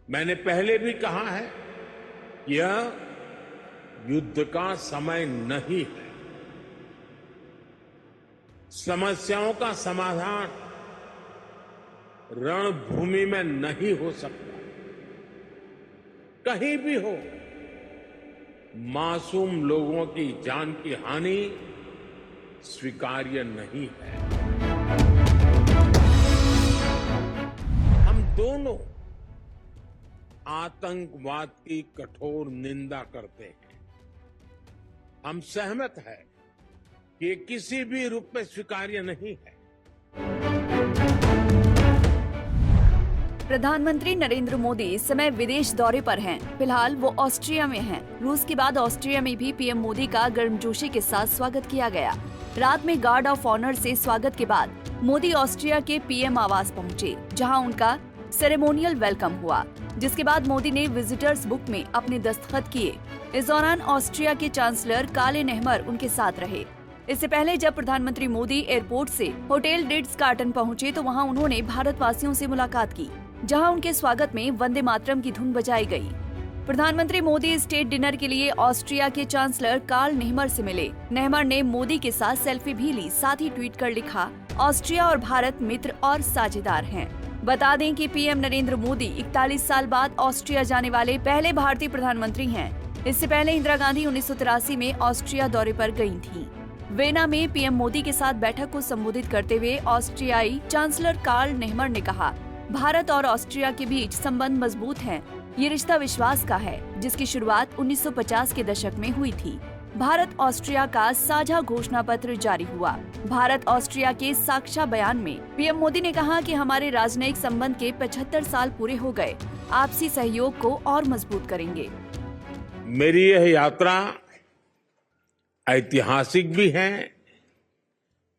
मैंने पहले भी कहा है, यह युद्ध का समय नहीं है। समस्याओं का समाधान रणभूमि में नहीं हो सकता। कहीं भी हो, मासूम लोगों की जान की हानि स्वीकार्य नहीं है। हम दोनों आतंकवाद की कठोर निंदा करते हैं। हम सहमत हैं कि ये किसी भी रूप में स्वीकार्य नहीं है। प्रधानमंत्री नरेंद्र मोदी इस समय विदेश दौरे पर हैं। फिलहाल वो ऑस्ट्रिया में हैं। रूस के बाद ऑस्ट्रिया में भी पीएम मोदी का गर्मजोशी के साथ स्वागत किया गया। रात में गार्ड ऑफ ऑनर से स्वागत के बाद मोदी ऑस्ट्रिया के पीएम आवास पहुंचे, जहां उनका सेरेमोनियल वेलकम हुआ, जिसके बाद मोदी ने विजिटर्स बुक में अपने दस्तखत किए। इस दौरान ऑस्ट्रिया के चांसलर कार्ल नेहमर उनके साथ रहे। इससे पहले जब प्रधानमंत्री मोदी एयरपोर्ट से होटल रिट्ज कार्टन पहुंचे तो वहां उन्होंने भारतवासियों से मुलाकात की, जहां उनके स्वागत में वंदे मातरम की धुन बजाई गई। प्रधानमंत्री मोदी स्टेट डिनर के लिए ऑस्ट्रिया के चांसलर कार्ल नेहमर से मिले। नेहमर ने मोदी के साथ सेल्फी भी ली। साथ ही ट्वीट कर लिखा, ऑस्ट्रिया और भारत मित्र और साझेदार हैं। बता दें कि पीएम नरेंद्र मोदी 41 साल बाद ऑस्ट्रिया जाने वाले पहले भारतीय प्रधानमंत्री हैं। इससे पहले इंदिरा गांधी 1983 में ऑस्ट्रिया दौरे पर गई थीं। वेना में पीएम मोदी के साथ बैठक को संबोधित करते हुए ऑस्ट्रियाई चांसलर कार्ल नेहमर ने कहा, भारत और ऑस्ट्रिया के बीच संबंध मजबूत हैं। ये रिश्ता विश्वास का है, जिसकी शुरुआत 1950 के दशक में हुई थी। भारत ऑस्ट्रिया का साझा घोषणा पत्र जारी हुआ। भारत ऑस्ट्रिया के साझा बयान में पीएम मोदी ने कहा कि हमारे राजनयिक संबंध के 75 साल पूरे हो गए, आपसी सहयोग को और मजबूत करेंगे। मेरी यह यात्रा ऐतिहासिक भी है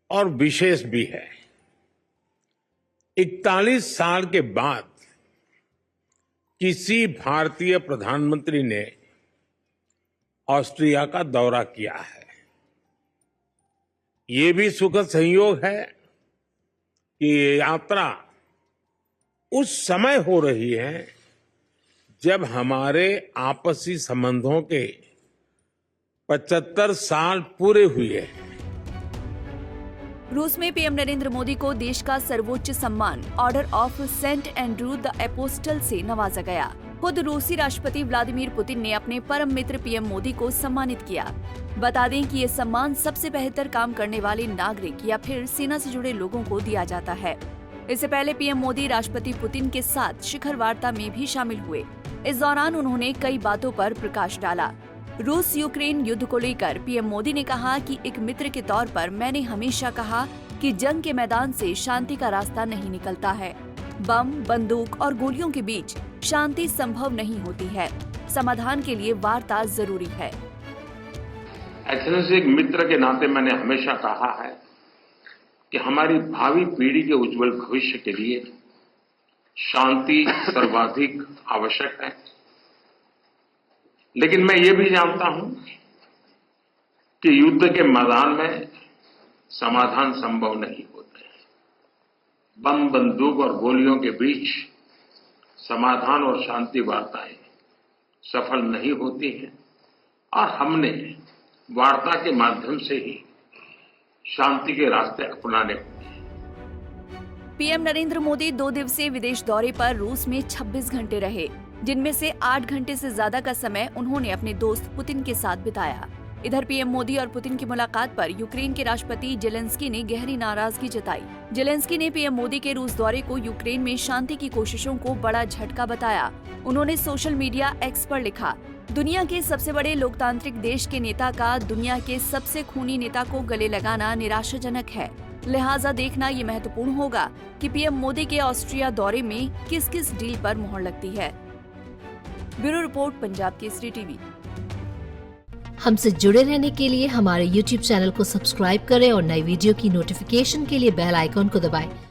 और विशेष भी है। 41 साल के बाद किसी भारतीय प्रधानमंत्री ने ऑस्ट्रिया का दौरा किया है। ये भी सुखद संयोग है कि ये यात्रा उस समय हो रही है जब हमारे आपसी संबंधों के 75 साल पूरे हुए हैं। रूस में पीएम नरेंद्र मोदी को देश का सर्वोच्च सम्मान order of Saint Andrew the Apostle से नवाजा गया। खुद रूसी राष्ट्रपति व्लादिमीर पुतिन ने अपने परम मित्र पीएम मोदी को सम्मानित किया। बता दें कि ये सम्मान सबसे बेहतर काम करने वाले नागरिक या फिर सेना से जुड़े लोगों को दिया जाता है। इससे पहले पीएम मोदी राष्ट्रपति पुतिन के साथ शिखर वार्ता में भी शामिल हुए। इस दौरान उन्होंने कई बातों पर प्रकाश डाला। रूस यूक्रेन युद्ध को लेकर पीएम मोदी ने कहा कि एक मित्र के तौर पर मैंने हमेशा कहा कि जंग के मैदान से शांति का रास्ता नहीं निकलता है। बम, बंदूक और गोलियों के बीच शांति संभव नहीं होती है। समाधान के लिए वार्ता जरूरी है। एक्सेलेंसी, एक मित्र के नाते मैंने हमेशा कहा है कि हमारी भावी पीढ़ी के उज्जवल भविष्य के लिए शांति सर्वाधिक आवश्यक है। लेकिन मैं ये भी जानता हूं कि युद्ध के मैदान में समाधान संभव नहीं होते। बम, बंदूक और गोलियों के बीच समाधान और शांति वार्ताएं सफल नहीं होती हैं और हमने वार्ता के माध्यम से ही शांति के रास्ते अपनाने होंगे। पीएम नरेंद्र मोदी 2 दिवसीय विदेश दौरे पर रूस में 26 घंटे रहे, जिनमें से 8 घंटे से ज्यादा का समय उन्होंने अपने दोस्त पुतिन के साथ बिताया। इधर पीएम मोदी और पुतिन की मुलाकात पर यूक्रेन के राष्ट्रपति जेलेंस्की ने गहरी नाराजगी जताई। जेलेंस्की ने पीएम मोदी के रूस दौरे को यूक्रेन में शांति की कोशिशों को बड़ा झटका बताया। उन्होंने सोशल मीडिया एक्स पर लिखा, दुनिया के सबसे बड़े लोकतांत्रिक देश के नेता का दुनिया के सबसे खूनी नेता को गले लगाना निराशाजनक है। लिहाजा देखना ये महत्वपूर्ण होगा कि पीएम मोदी के ऑस्ट्रिया दौरे में किस किस डील पर मुहर लगती है। Bureau report, Punjab Kesari TV. हमसे जुड़े रहने के लिए हमारे YouTube चैनल को सब्सक्राइब करें और नई वीडियो की नोटिफिकेशन के लिए बेल आइकॉन को दबाएं।